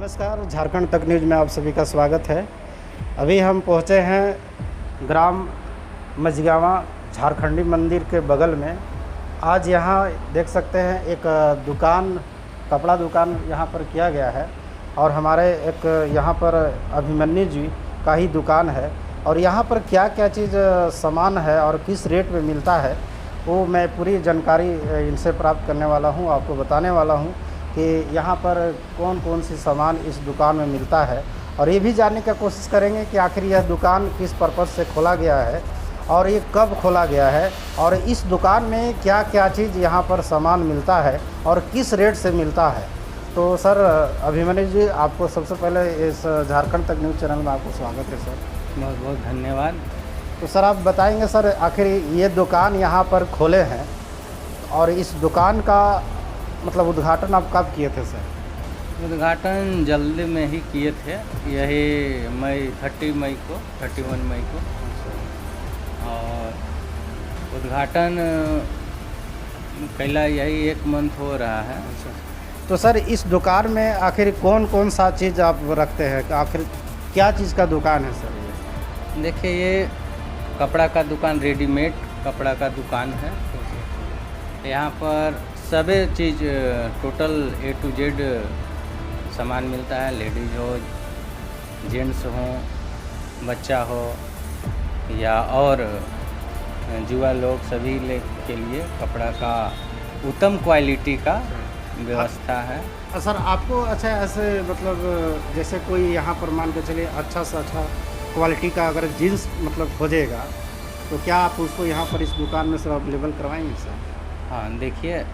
नमस्कार, झारखंड तक न्यूज़ में आप सभी का स्वागत है। अभी हम पहुंचे हैं ग्राम मझगावा झारखंडी मंदिर के बगल में। आज यहाँ देख सकते हैं एक दुकान, कपड़ा दुकान यहाँ पर किया गया है और हमारे एक यहाँ पर अभिमन्यु जी का ही दुकान है। और यहाँ पर क्या क्या चीज़ सामान है और किस रेट में मिलता है वो मैं पूरी जानकारी इनसे प्राप्त करने वाला हूँ, आपको बताने वाला हूँ कि यहाँ पर कौन कौन सी सामान इस दुकान में मिलता है। और ये भी जानने का कोशिश करेंगे कि आखिर यह दुकान किस पर्पज़ से खोला गया है और ये कब खोला गया है और इस दुकान में क्या क्या चीज़ यहाँ पर सामान मिलता है और किस रेट से मिलता है। तो सर अभिमन्यु जी, आपको सबसे पहले इस झारखंड तक न्यूज़ चैनल में आपको स्वागत है सर। बहुत बहुत धन्यवाद। तो सर आप बताएंगे सर, आखिर ये दुकान यहाँ पर खोले हैं और इस दुकान का मतलब उद्घाटन आप कब किए थे सर? उद्घाटन जल्दी में ही किए थे, यही मई 31 मई को। और उद्घाटन पहला यही 1 मंथ हो रहा है। तो सर इस दुकान में आखिर कौन कौन सा चीज़ आप रखते हैं, आखिर क्या चीज़ का दुकान है सर ये? देखिए, ये कपड़ा का दुकान, रेडीमेड कपड़ा का दुकान है। यहाँ पर सभी चीज़ टोटल A to Z सामान मिलता है। लेडीज हो, जेंट्स हो, बच्चा हो या और युवा लोग, सभी के लिए कपड़ा का उत्तम क्वालिटी का व्यवस्था है। सर आपको अच्छा ऐसे मतलब जैसे कोई यहाँ पर मान के चलिए अच्छा से अच्छा क्वालिटी का अगर जीन्स मतलब खोजेगा तो क्या आप उसको यहाँ पर इस दुकान में सब अवेलेबल करवाएंगे सर? हाँ, देखिए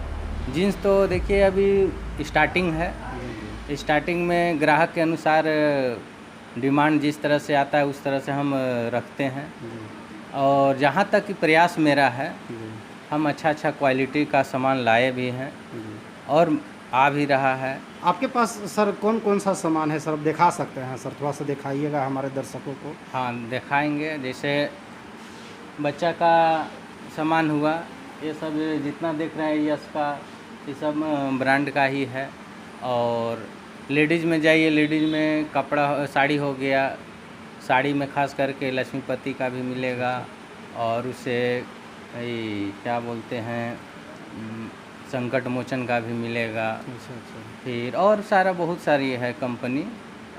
जीन्स तो देखिए अभी स्टार्टिंग है। स्टार्टिंग में ग्राहक के अनुसार डिमांड जिस तरह से आता है उस तरह से हम रखते हैं। और जहाँ तक कि प्रयास मेरा है, हम अच्छा क्वालिटी का सामान लाए भी हैं और आ भी रहा है। आपके पास सर कौन कौन सा सामान है सर, आप दिखा सकते हैं सर? थोड़ा सा दिखाइएगा हमारे दर्शकों को। हाँ, दिखाएंगे। जैसे बच्चा का सामान हुआ, ये सब जितना देख रहे हैं यस का, ये सब ब्रांड का ही है। और लेडीज़ में जाइए, लेडीज़ में कपड़ा साड़ी हो गया, साड़ी में खास करके लक्ष्मीपति का भी मिलेगा और उसे क्या बोलते हैं संकट मोचन का भी मिलेगा। फिर और सारा बहुत सारी है कंपनी,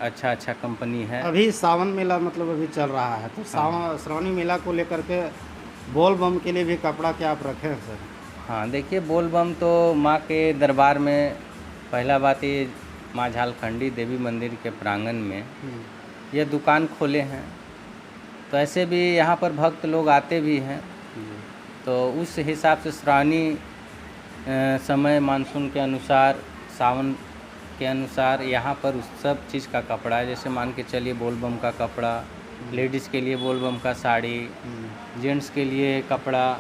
अच्छा कंपनी है। अभी सावन मेला मतलब अभी चल रहा है, तो श्रावणी मेला को लेकर के बोल बम के लिए भी कपड़ा क्या आप रखे हैं सर? हाँ, देखिए बोल बम तो माँ के दरबार में, पहला बात ये माँ झालखंडी देवी मंदिर के प्रांगण में ये दुकान खोले हैं। तो ऐसे भी यहाँ पर भक्त लोग आते भी हैं, तो उस हिसाब से श्रावणी समय मानसून के अनुसार, सावन के अनुसार यहाँ पर उस सब चीज़ का कपड़ा है। जैसे मान के चलिए बोल बम का कपड़ा, लेडीज़ के लिए बोल बम का साड़ी, जेंट्स के लिए कपड़ा,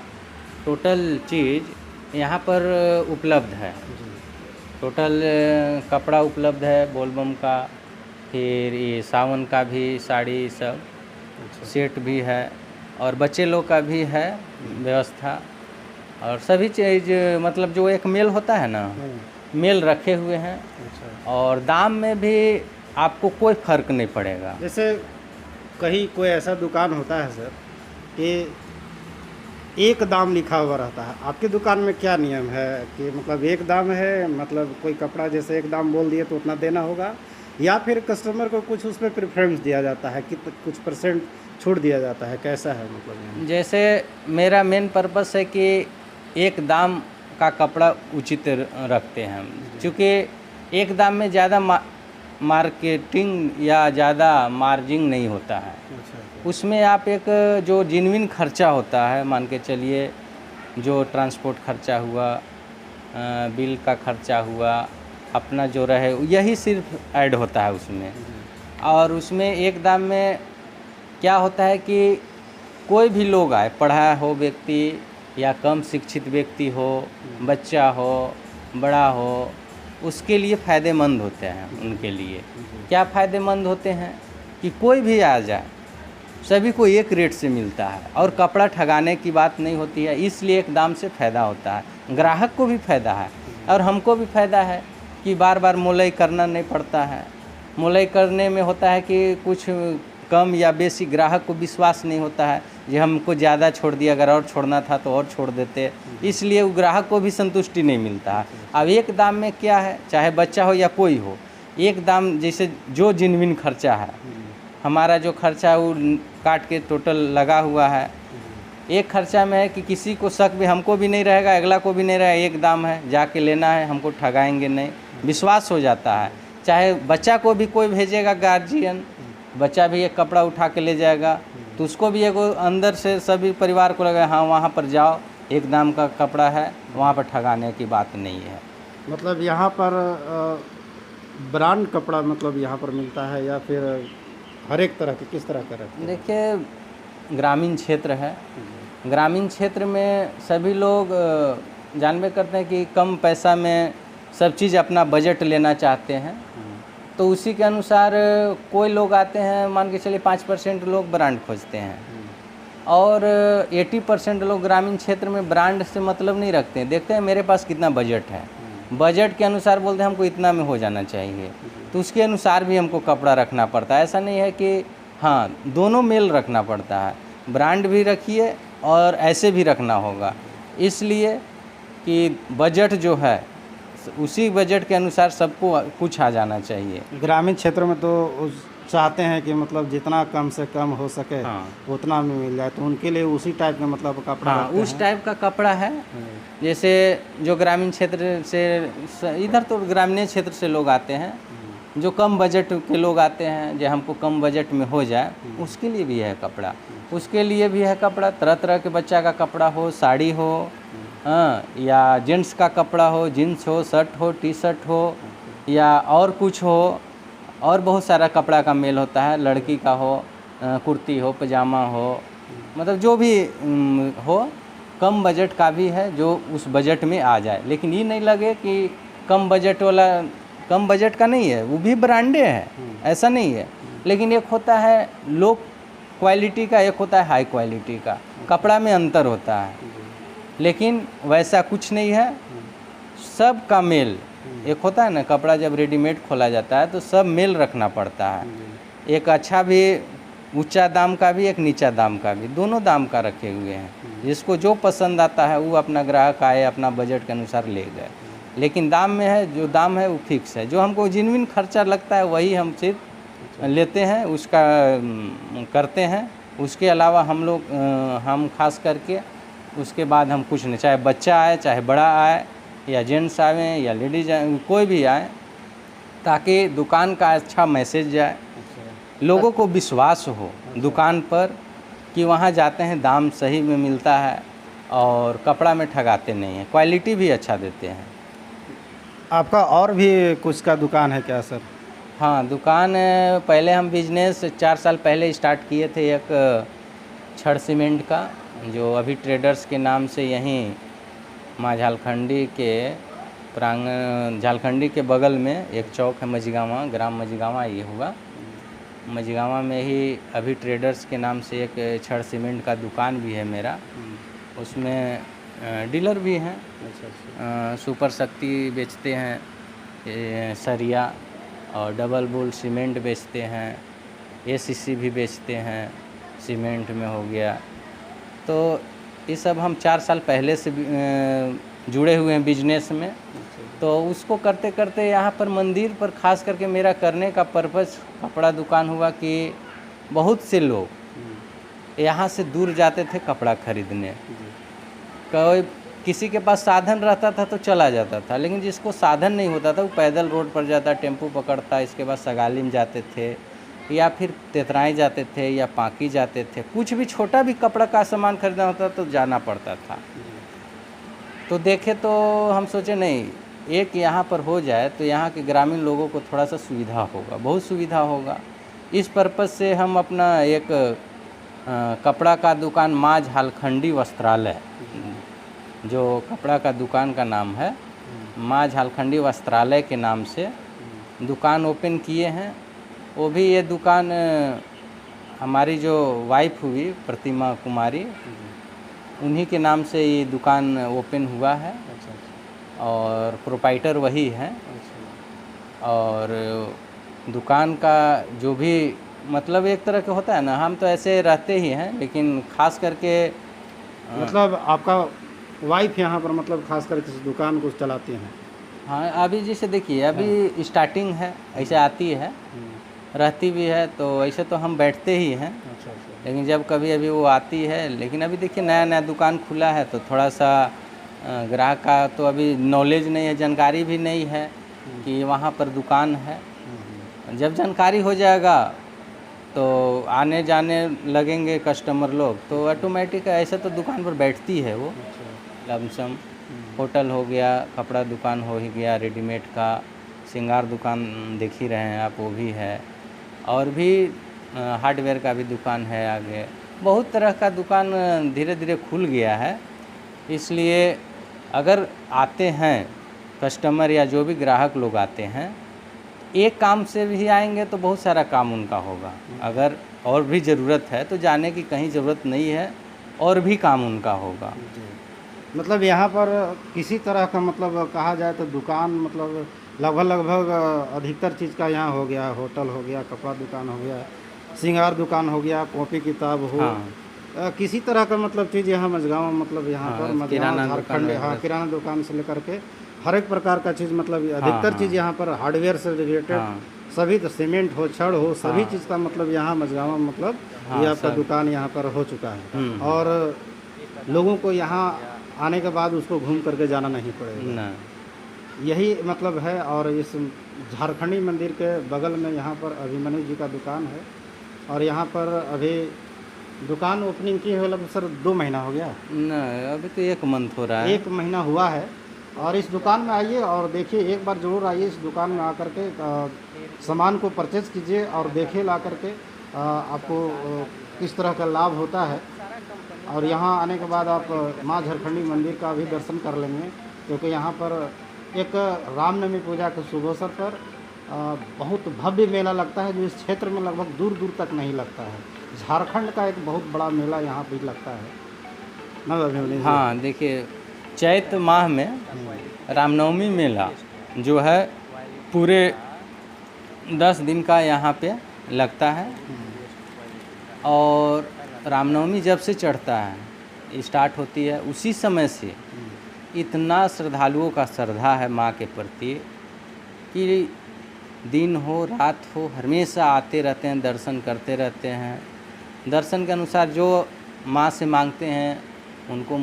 टोटल चीज़ यहाँ पर उपलब्ध है। टोटल कपड़ा उपलब्ध है बोल बम का, फिर ये सावन का भी साड़ी, सब सेट भी है और बच्चे लोग का भी है व्यवस्था। और सभी चीज़ मतलब जो एक मेल होता है ना, मेल रखे हुए हैं। और दाम में भी आपको कोई फ़र्क नहीं पड़ेगा। जैसे कहीं कोई ऐसा दुकान होता है सर कि एक दाम लिखा हुआ रहता है, आपकी दुकान में क्या नियम है कि मतलब एक दाम है, मतलब कोई कपड़ा जैसे एक दाम बोल दिए तो उतना देना होगा, या फिर कस्टमर को कुछ उस पर प्रेफरेंस दिया जाता है कि कुछ परसेंट छूट दिया जाता है, कैसा है मतलब? जैसे मेरा मेन पर्पस है कि एक दाम का कपड़ा उचित रखते हैं हम, क्योंकि एक दाम में ज़्यादा मार्केटिंग या ज़्यादा मार्जिन नहीं होता है। उसमें आप एक जो जेन्युइन खर्चा होता है, मान के चलिए जो ट्रांसपोर्ट खर्चा हुआ, बिल का खर्चा हुआ, अपना जो रहे, यही सिर्फ ऐड होता है उसमें। और उसमें एक दाम में क्या होता है कि कोई भी लोग आए, पढ़ा हो व्यक्ति या कम शिक्षित व्यक्ति हो, बच्चा हो, बड़ा हो, उसके लिए फ़ायदेमंद होते हैं। उनके लिए क्या फ़ायदेमंद होते हैं कि कोई भी आ जाए, सभी को एक रेट से मिलता है और कपड़ा ठगाने की बात नहीं होती है, इसलिए एक दाम से फ़ायदा होता है। ग्राहक को भी फ़ायदा है और हमको भी फ़ायदा है कि बार बार मोलाई करना नहीं पड़ता है। मोलाई करने में होता है कि कुछ कम या बेसी ग्राहक को विश्वास नहीं होता है, ये हमको ज़्यादा छोड़ दिया, अगर और छोड़ना था तो और छोड़ देते, इसलिए वो ग्राहक को भी संतुष्टि नहीं मिलता है। अब एक दाम में क्या है, चाहे बच्चा हो या कोई हो, एक दाम जैसे जो जेन्युइन खर्चा है, हमारा जो खर्चा है वो काट के टोटल लगा हुआ है, एक खर्चा में है कि किसी को शक भी हमको भी नहीं रहेगा, अगला को भी नहीं रहेगा, एक दाम है, जाके लेना है, हमको ठगाएंगे नहीं, विश्वास हो जाता है। चाहे बच्चा को भी कोई भेजेगा गार्जियन, बच्चा भी एक कपड़ा उठा के ले जाएगा तो उसको भी एगो अंदर से सभी परिवार को लगा हाँ वहाँ पर जाओ, एक दाम का कपड़ा है, वहाँ पर ठगाने की बात नहीं है। मतलब यहाँ पर ब्रांड कपड़ा मतलब यहाँ पर मिलता है या फिर हर एक तरह के, किस तरह का रहता है? देखिए ग्रामीण क्षेत्र है, ग्रामीण क्षेत्र में सभी लोग जानबे करते हैं कि कम पैसा में सब चीज़ अपना बजट लेना चाहते हैं, तो उसी के अनुसार कोई लोग आते हैं, मान के चलिए 5% लोग ब्रांड खोजते हैं और 80% लोग ग्रामीण क्षेत्र में ब्रांड से मतलब नहीं रखते हैं, देखते हैं मेरे पास कितना बजट है, बजट के अनुसार बोलते हैं हमको इतना में हो जाना चाहिए, तो उसके अनुसार भी हमको कपड़ा रखना पड़ता है। ऐसा नहीं है कि हाँ, दोनों मेल रखना पड़ता है, ब्रांड भी रखिए और ऐसे भी रखना होगा, इसलिए कि बजट जो है उसी बजट के अनुसार सबको कुछ आ जाना चाहिए। ग्रामीण क्षेत्र में तो चाहते हैं कि मतलब जितना कम से कम हो सके उतना में मिल जाए, तो उनके लिए उसी टाइप का मतलब कपड़ा उस टाइप का कपड़ा है। जैसे जो ग्रामीण क्षेत्र से, इधर तो ग्रामीण क्षेत्र से लोग आते हैं, जो कम बजट के लोग आते हैं, जो हमको कम बजट में हो जाए, उसके लिए भी है कपड़ा, उसके लिए भी है कपड़ा, तरह तरह के बच्चा का कपड़ा हो, साड़ी हो, या जेंट्स का कपड़ा हो, जीन्स हो, शर्ट हो, टी शर्ट हो, या और कुछ हो, और बहुत सारा कपड़ा का मेल होता है, लड़की का हो, कुर्ती हो, पजामा हो, मतलब जो भी हो, कम बजट का भी है जो उस बजट में आ जाए, लेकिन ये नहीं लगे कि कम बजट वाला कम बजट का नहीं है, वो भी ब्रांडे है, ऐसा नहीं है, लेकिन एक होता है लो क्वालिटी का, एक होता है हाई क्वालिटी का, कपड़ा में अंतर होता है, लेकिन वैसा कुछ नहीं है, सब का मेल एक होता है ना, कपड़ा जब रेडीमेड खोला जाता है तो सब मेल रखना पड़ता है, एक अच्छा भी ऊंचा दाम का भी, एक नीचा दाम का भी, दोनों दाम का रखे हुए हैं, जिसको जो पसंद आता है वो अपना ग्राहक आए अपना बजट के अनुसार ले गए, लेकिन दाम में है, जो दाम है वो फिक्स है, जो हमको जेन्युइन खर्चा लगता है वही हम सिर्फ लेते हैं, उसका करते हैं, उसके अलावा हम लोग हम खास करके उसके बाद हम कुछ नहीं, चाहे बच्चा आए, चाहे बड़ा आए, या जेंट्स आए या लेडीज आए, कोई भी आए, ताकि दुकान का अच्छा मैसेज जाए, लोगों को विश्वास हो दुकान पर कि वहाँ जाते हैं दाम सही में मिलता है और कपड़ा में ठगाते नहीं हैं, क्वालिटी भी अच्छा देते हैं। आपका और भी कुछ का दुकान है क्या सर? हाँ, दुकान पहले हम बिजनेस 4 साल पहले स्टार्ट किए थे, एक छड़ सीमेंट का, जो अभी ट्रेडर्स के नाम से यहीं माँ झालखंडी के प्रांगण, झालखंडी के बगल में एक चौक है मझगावा, ग्राम मझगावा ये हुआ, मझगावा में ही अभी ट्रेडर्स के नाम से एक छड़ सीमेंट का दुकान भी है मेरा, उसमें डीलर भी हैं, सुपर शक्ति बेचते हैं, सरिया और डबल बुल सीमेंट बेचते हैं, एसीसी भी बेचते हैं, सीमेंट में हो गया, तो ये सब हम 4 साल पहले से जुड़े हुए हैं बिजनेस में, तो उसको करते करते यहाँ पर मंदिर पर खास करके मेरा करने का पर्पस कपड़ा दुकान हुआ कि बहुत से लोग यहाँ से दूर जाते थे कपड़ा खरीदने, कोई किसी के पास साधन रहता था तो चला जाता था, लेकिन जिसको साधन नहीं होता था वो पैदल रोड पर जाता, टेम्पू पकड़ता, इसके बाद सगाली में जाते थे या फिर तेतराई जाते थे या पांकी जाते थे, कुछ भी छोटा भी कपड़ा का सामान खरीदना होता तो जाना पड़ता था। तो देखे तो हम सोचे नहीं, एक यहाँ पर हो जाए तो यहाँ के ग्रामीण लोगों को थोड़ा सा सुविधा होगा, बहुत सुविधा होगा, इस पर्पज़ से हम अपना एक कपड़ा का दुकान माँ झालखंडी वस्त्रालय, जो कपड़ा का दुकान का नाम है, माँ झालखंडी वस्त्रालय के नाम से दुकान ओपन किए हैं। वो भी ये दुकान हमारी जो वाइफ हुई प्रतिमा कुमारी, उन्हीं के नाम से ये दुकान ओपन हुआ है और प्रोपाइटर वही है। और दुकान का जो भी मतलब एक तरह का होता है ना, हम तो ऐसे रहते ही हैं, लेकिन खास करके मतलब आपका वाइफ यहाँ पर मतलब खास करके इस दुकान को चलाती हैं? हाँ, अभी जैसे देखिए अभी स्टार्टिंग है, ऐसे आती है, रहती भी है, तो ऐसे तो हम बैठते ही हैं, अच्छा अच्छा। लेकिन जब कभी अभी वो आती है, लेकिन अभी देखिए नया नया दुकान खुला है तो थोड़ा सा ग्राहक का तो अभी नॉलेज नहीं है, जानकारी भी नहीं है कि वहाँ पर दुकान है। जब जानकारी हो जाएगा तो आने जाने लगेंगे कस्टमर लोग, तो ऑटोमेटिक ऐसे तो दुकान पर बैठती है वो लमसम। होटल हो गया, कपड़ा दुकान हो ही गया, रेडीमेड का, श्रृंगार दुकान देख ही रहे हैं आप, वो भी है, और भी हार्डवेयर का भी दुकान है आगे। बहुत तरह का दुकान धीरे धीरे खुल गया है। इसलिए अगर आते हैं कस्टमर या जो भी ग्राहक लोग आते हैं, एक काम से भी आएंगे तो बहुत सारा काम उनका होगा। अगर और भी ज़रूरत है तो जाने की कहीं ज़रूरत नहीं है, और भी काम उनका होगा। मतलब यहाँ पर किसी तरह का मतलब कहा जाए तो दुकान मतलब लगभग अधिकतर चीज़ का यहाँ हो गया, होटल हो गया, कपड़ा दुकान हो गया, श्रृंगार दुकान हो गया, कॉपी किताब हो, हाँ, किसी तरह का मतलब चीज़ यहाँ मझगाँव मतलब यहाँ पर हाँ, मझगाँव किराना झारखंड, दुकान हाँ, किराना दुकान से लेकर के हर एक प्रकार का चीज़ मतलब अधिकतर हाँ, चीज़ यहाँ पर हार्डवेयर से रिलेटेड हाँ, सभी, तो सीमेंट हो, छड़ हो, सभी हाँ, चीज़ का मतलब यहाँ मझगाँव मतलब हाँ, ये आपका सब। दुकान यहाँ पर हो चुका है। और लोगों को यहाँ आने के बाद उसको घूम करके जाना नहीं पड़ेगा, ना, यही मतलब है। और इस झारखंडी मंदिर के बगल में यहाँ पर अभिमन्यु जी का दुकान है, और यहाँ पर अभी दुकान ओपनिंग की है लगभग सर 2 महीना हो गया, ना, अभी तो 1 मंथ हो रहा है। 1 महीना हुआ है। और इस दुकान में आइए और देखिए, एक बार ज़रूर आइए इस दुकान में आकर के सामान को परचेज़ कीजिए और देखिए ला करके आपको किस तरह का लाभ होता है। और यहाँ आने के बाद आप माँ झारखंडी मंदिर का भी दर्शन कर लेंगे, क्योंकि यहाँ पर एक रामनवमी पूजा के शुभ अवसर पर बहुत भव्य मेला लगता है, जो इस क्षेत्र में लगभग दूर दूर तक नहीं लगता है। झारखंड का एक बहुत बड़ा मेला यहाँ भी लगता है ना अभिमन्यु जी? हाँ, देखिए चैत माह में रामनवमी मेला जो है पूरे 10 दिन का यहाँ पे लगता है। और रामनवमी जब से चढ़ता है, स्टार्ट होती है, उसी समय से इतना श्रद्धालुओं का श्रद्धा है माँ के प्रति कि दिन हो रात हो हमेशा आते रहते हैं, दर्शन करते रहते हैं। दर्शन के अनुसार जो माँ से मांगते हैं उनको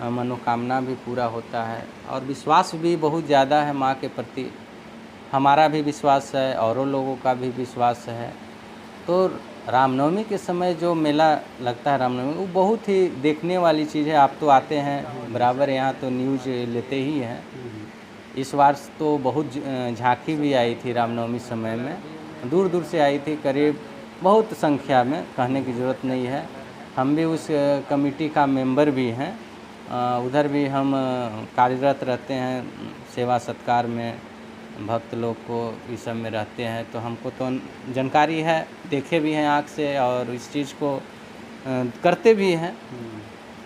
मनोकामना भी पूरा होता है। और विश्वास भी बहुत ज़्यादा है माँ के प्रति, हमारा भी विश्वास है, औरों लोगों का भी विश्वास है। तो रामनवमी के समय जो मेला लगता है रामनवमी, वो बहुत ही देखने वाली चीज़ है। आप तो आते हैं बराबर, यहाँ तो न्यूज़ लेते ही हैं। इस बार तो बहुत झांकी भी आई थी रामनवमी समय में, दूर दूर से आई थी, करीब बहुत संख्या में, कहने की ज़रूरत नहीं है। हम भी उस कमेटी का मेंबर भी हैं, उधर भी हम कार्यरत रहते हैं, सेवा सत्कार में भक्त लोग को इस सब में रहते हैं, तो हमको तो जानकारी है, देखे भी हैं आँख से, और इस चीज़ को करते भी हैं।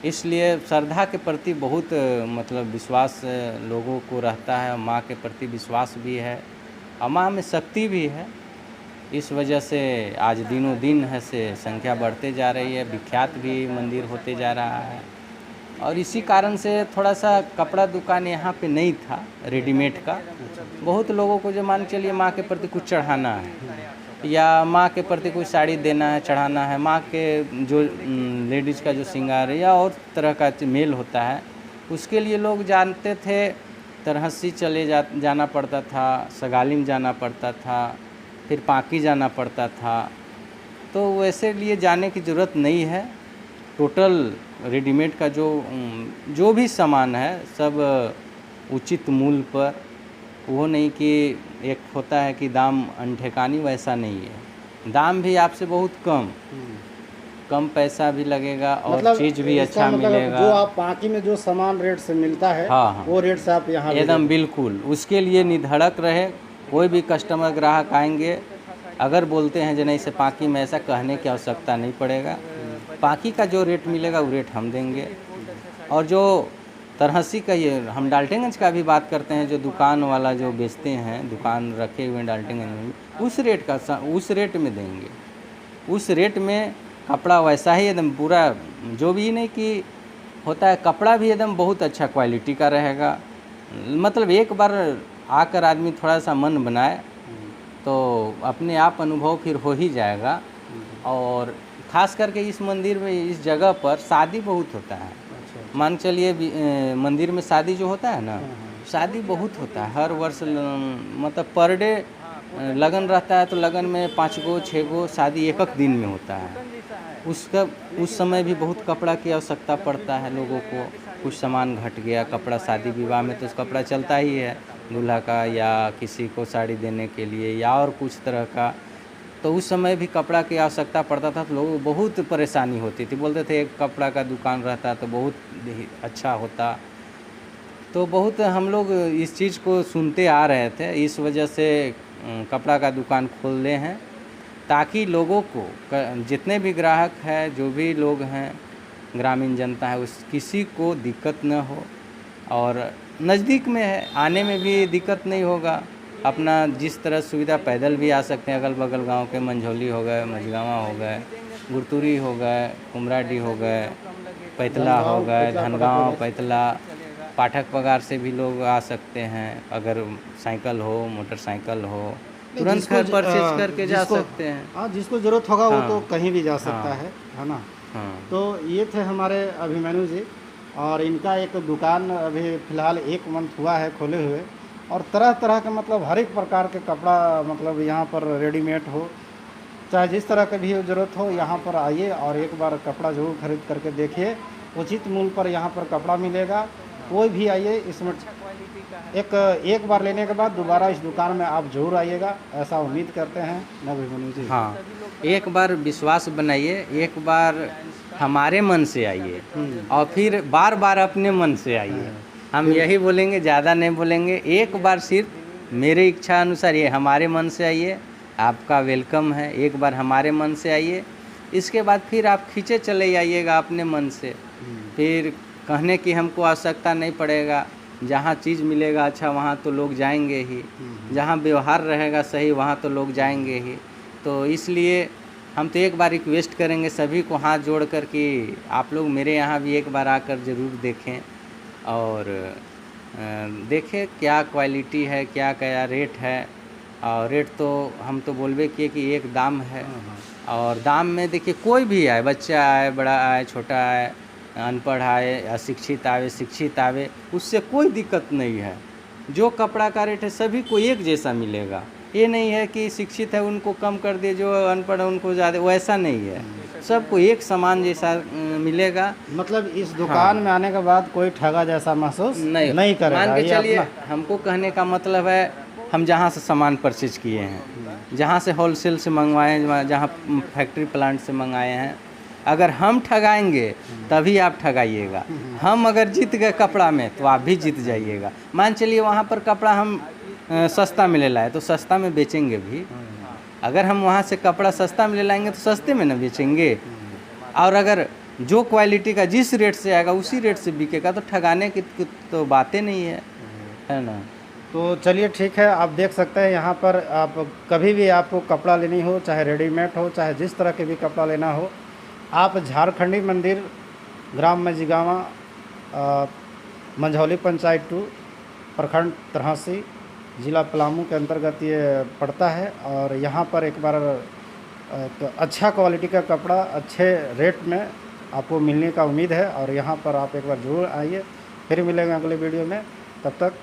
इसलिए श्रद्धा के प्रति बहुत मतलब विश्वास लोगों को रहता है, माँ के प्रति विश्वास भी है, और माँ में शक्ति भी है। इस वजह से आज दिनों दिन है से संख्या बढ़ते जा रही है, विख्यात भी मंदिर होते जा रहा है। और इसी कारण से थोड़ा सा कपड़ा दुकान यहाँ पे नहीं था रेडीमेड का। बहुत लोगों को जो मान के चलिए माँ के प्रति कुछ चढ़ाना है, या माँ के प्रति कोई साड़ी देना है, चढ़ाना है, माँ के जो लेडीज़ का जो श्रृंगार है या और तरह का मेल होता है, उसके लिए लोग जानते थे, तरहसी चले जाना पड़ता था, सगाली में जाना पड़ता था, फिर पाकी जाना पड़ता था। तो वैसे लिए जाने की ज़रूरत नहीं है। टोटल रेडीमेड का जो भी सामान है सब उचित मूल्य पर, वो नहीं कि एक होता है कि दाम अनठेकानी, वैसा नहीं है। दाम भी आपसे बहुत कम पैसा भी लगेगा और मतलब चीज़ भी अच्छा मतलब मिलेगा। जो आप बाकी में जो सामान रेट से मिलता है, हाँ, वो रेट से आप यहाँ एकदम बिल्कुल। उसके लिए निधड़क रहे, कोई भी कस्टमर ग्राहक आएंगे, अगर बोलते हैं जो नहीं से पाकी में, ऐसा कहने की आवश्यकता नहीं पड़ेगा। पाकी का जो रेट मिलेगा वो रेट हम देंगे, और जो तरहसी का ये हम डाल्टनगंज का भी बात करते हैं, जो दुकान वाला जो बेचते हैं, दुकान रखे हुए हैं डाल्टनगंज में, उस रेट में देंगे। उस रेट में कपड़ा वैसा ही एकदम पूरा, जो भी नहीं कि होता है, कपड़ा भी एकदम बहुत अच्छा क्वालिटी का रहेगा। मतलब एक बार आकर आदमी थोड़ा सा मन बनाए तो अपने आप अनुभव फिर हो ही जाएगा। और ख़ास करके इस मंदिर में, इस जगह पर शादी बहुत होता है। मान चलिए मंदिर में शादी जो होता है ना, शादी बहुत होता है हर वर्ष। मतलब पर डे लगन रहता है, तो लगन में 5 गो 6 गो शादी एक दिन में होता है। उस समय भी बहुत कपड़ा की आवश्यकता पड़ता है लोगों को। कुछ सामान घट गया, कपड़ा शादी विवाह में तो कपड़ा चलता ही है, दूल्हा का या किसी को साड़ी देने के लिए या और कुछ तरह का। तो उस समय भी कपड़ा की आवश्यकता पड़ता था, तो लोगों को बहुत परेशानी होती थी। बोलते थे एक कपड़ा का दुकान रहता तो बहुत अच्छा होता। तो बहुत हम लोग इस चीज़ को सुनते आ रहे थे, इस वजह से कपड़ा का दुकान खोल रहे हैं, ताकि लोगों को, जितने भी ग्राहक हैं, जो भी लोग हैं, ग्रामीण जनता है, उस किसी को दिक्कत न हो। और नज़दीक में है, आने में भी दिक्कत नहीं होगा। अपना जिस तरह सुविधा, पैदल भी आ सकते हैं। अगल बगल गांव के मंझौली हो गए, मझगावा हो गए, गुरतुरी हो गए, कुमराडी हो गए, पैतला हो गए, धनगांव, पैतला, पाठक पगार से भी लोग आ सकते हैं। अगर साइकिल हो, मोटरसाइकिल हो, तुरंत घर परचेज करके जा सकते हैं। हाँ, जिसको ज़रूरत होगा वो हाँ, तो कहीं भी जा सकता है ना। हाँ। तो ये थे हमारे अभिमन्यु जी, और इनका एक दुकान अभी फ़िलहाल 1 मंथ हुआ है खोले हुए, और तरह तरह के मतलब हर एक प्रकार के कपड़ा मतलब यहाँ पर रेडीमेड हो, चाहे जिस तरह की भी ज़रूरत हो, यहाँ पर आइए और एक बार कपड़ा ज़रूर खरीद करके देखिए। उचित मूल्य पर यहाँ पर कपड़ा मिलेगा। कोई भी आइए, इसमें एक बार लेने के बाद दोबारा इस दुकान में आप जरूर आइएगा, ऐसा उम्मीद करते हैं ना अभिमन्यु जी। हाँ, एक बार विश्वास बनाइए, एक बार हमारे मन से आइए और फिर बार बार अपने मन से आइए। हम यही बोलेंगे, ज़्यादा नहीं बोलेंगे। एक बार सिर्फ मेरे इच्छा अनुसार, ये हमारे मन से आइए, आपका वेलकम है। एक बार हमारे मन से आइए, इसके बाद फिर आप खींचे चले जाइएगा अपने मन से। फिर कहने की हमको आवश्यकता नहीं पड़ेगा। जहाँ चीज़ मिलेगा अच्छा, वहाँ तो लोग जाएंगे ही। जहाँ व्यवहार रहेगा सही, वहाँ तो लोग जाएंगे ही। तो इसलिए हम तो एक बार रिक्वेस्ट करेंगे सभी को हाथ जोड़ कर कि आप लोग मेरे यहाँ भी एक बार आकर ज़रूर देखें और देखें क्या क्वालिटी है, क्या क्या रेट है। और रेट तो हम तो बोलबे किए कि एक दाम है। और दाम में देखिए, कोई भी आए, बच्चा आए, बड़ा आए, छोटा आए, अनपढ़ आए, अशिक्षित आवे, शिक्षित आवे, उससे कोई दिक्कत नहीं है। जो कपड़ा का रेट है सभी को एक जैसा मिलेगा। ये नहीं है कि शिक्षित है उनको कम कर दिए, जो अनपढ़ है उनको ज़्यादा, वैसा नहीं है। सबको एक समान जैसा मिलेगा। मतलब इस दुकान में आने के बाद कोई ठगा जैसा महसूस नहीं करेगा। मान के चलिए, हमको कहने का मतलब है, हम जहाँ से सामान परचेज किए हैं, जहाँ से होलसेल से मंगवाए हैं, जहाँ फैक्ट्री प्लांट से मंगाए हैं, अगर हम ठगाएंगे तभी आप ठगाइएगा। हम अगर जीत गए कपड़ा में तो आप भी जीत जाइएगा। मान चलिए वहाँ पर कपड़ा हम सस्ता में ले लाए तो सस्ता में बेचेंगे भी। अगर हम वहाँ से कपड़ा सस्ता में ले लाएंगे तो सस्ते में ना बेचेंगे। और अगर जो क्वालिटी का जिस रेट से आएगा उसी रेट से बिकेगा, तो ठगाने की तो बातें नहीं है ना। तो चलिए ठीक है, आप देख सकते हैं यहाँ पर आप कभी भी आपको कपड़ा लेनी हो, चाहे रेडीमेड हो, चाहे जिस तरह के भी कपड़ा लेना हो, आप झारखंडी मंदिर, ग्राम मझगावा, मंझौली पंचायत 2, प्रखंड तरहसी, जिला पलामू के अंतर्गत ये पड़ता है। और यहाँ पर एक बार अच्छा क्वालिटी का कपड़ा अच्छे रेट में आपको मिलने का उम्मीद है, और यहाँ पर आप एक बार ज़रूर आइए। फिर मिलेंगे अगले वीडियो में, तब तक